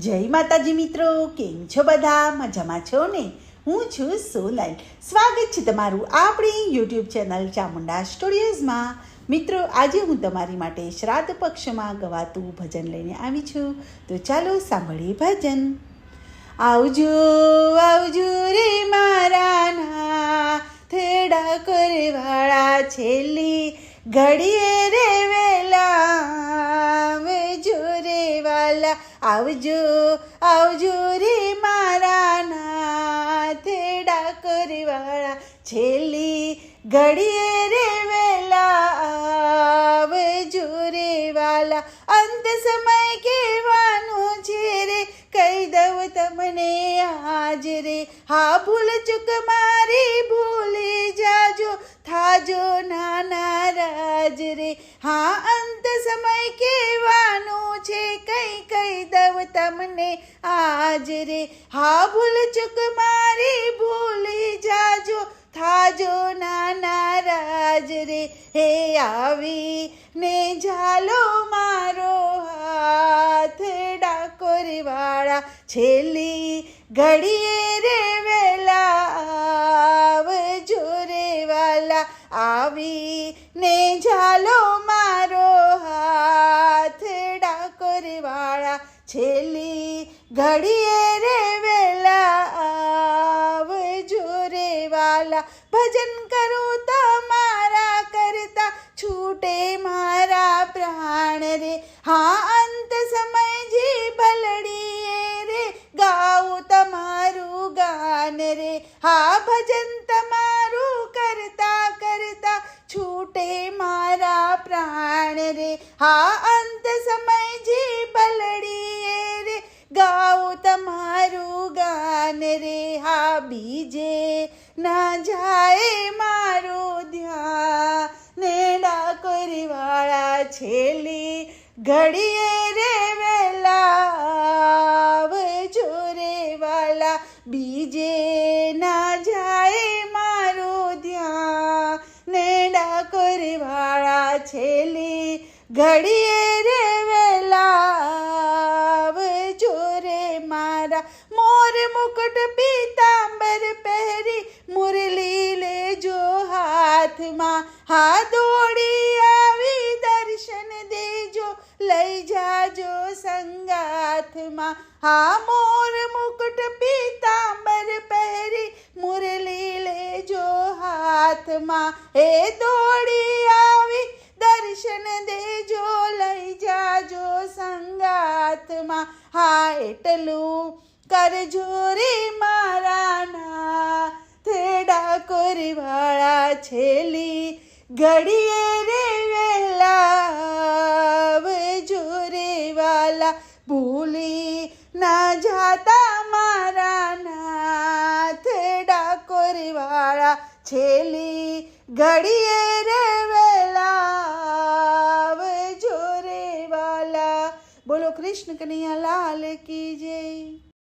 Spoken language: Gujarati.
જય માતાજી મિત્રો, કેમ છો બધા? મજામાં છો ને? હું છું સોનલ. સ્વાગત છે તમારું આપણી યુટ્યુબ ચેનલ ચામુંડા સ્ટુડિયોઝમાં. મિત્રો, આજે હું તમારી માટે શ્રાદ્ધ પક્ષમાં ગવાતું ભજન લઈને આવી છું. તો ચાલો સાંભળીએ ભજન. આવજો આવજો રે મારા નાથડા કરવાળા, છેલ્લી ઘડીએ રે વેલા આવજો રે વાલા. આવજો આવજો રે મારા નાથડા કરવાળા, છેલ્લી ઘડીએ રે વેલા આવજો રે વાલા. અંત સમય કહેવાનું છે રે, કહી દઉં તમને આજ રે. હા, ભૂલ ચૂક મારી ભૂલી જાજો, થાજો ના નારાજ રે. હા, અંત સમય કહેવાનું છે, કહી દઉં તમને આજ રે. હા, ભૂલ ચૂક મારી ભૂલી જાજો, થાજો ના નારાજ રે. હે આવી ને ઝાલો મારો હાથ ડાકોર વાળા, છેલ્લી ઘડીએ રે વેલા આવજો રે વાલા. આવી ને ઝાલો મારો હાથ ડાકોર વાળા, છેલ્લી ઘડીએ રે વેલા આવજો રે વાલા. ભજન કરું તમારા કરતા, છૂટે મારા પ્રાણ રે. હા, અંત સમય જી ભલડીએ રે, ગાઉં તમારું ગાન રે. હા, ભજન તમારું કરતા કરતા, છૂટે મારા પ્રાણ રે. હા, અંત સમય જી ભલડીએ રે, ગાઉં તમારું ગાન રે. હા, બીજે ના જાય મારું ધ્યાન ને ડાકોર વાળા, છેલ્લી ઘડીએ રે વેલા આવજો રે વાલા. બીજે ના જાય મારું ધ્યાન ને ડાકોર વાળા, છેલ્લી ઘડીએ રે વેલા આવજો રે મારા. મોર મુકુટ પીતાંબર પહેરી, મુરલી લેજો હાથમાં. હા, દોડી આવી દર્શન દેજો, લઈ જાજો સંગાથમાં. હા, મોર મુકુટ પીતાંબર પહેરી, મુરલી લેજો હાથમાં. એ દોડી આવી દર્શન દેજો, લઈ જાજો સંગાથમાં. હા, એટલું કરજો રે મારા નાથ ડાકોર વાળા, છેલ્લી ઘડીએ રે વેલા આવજો રે વાલા. ભૂલી ના જાતા મારા નાથ ડાકોર વાળા, છેલ્લી ઘડીએ રે વેલા આવજો રે વાલા. બોલો કૃષ્ણ કનૈયા લાલ કી જય.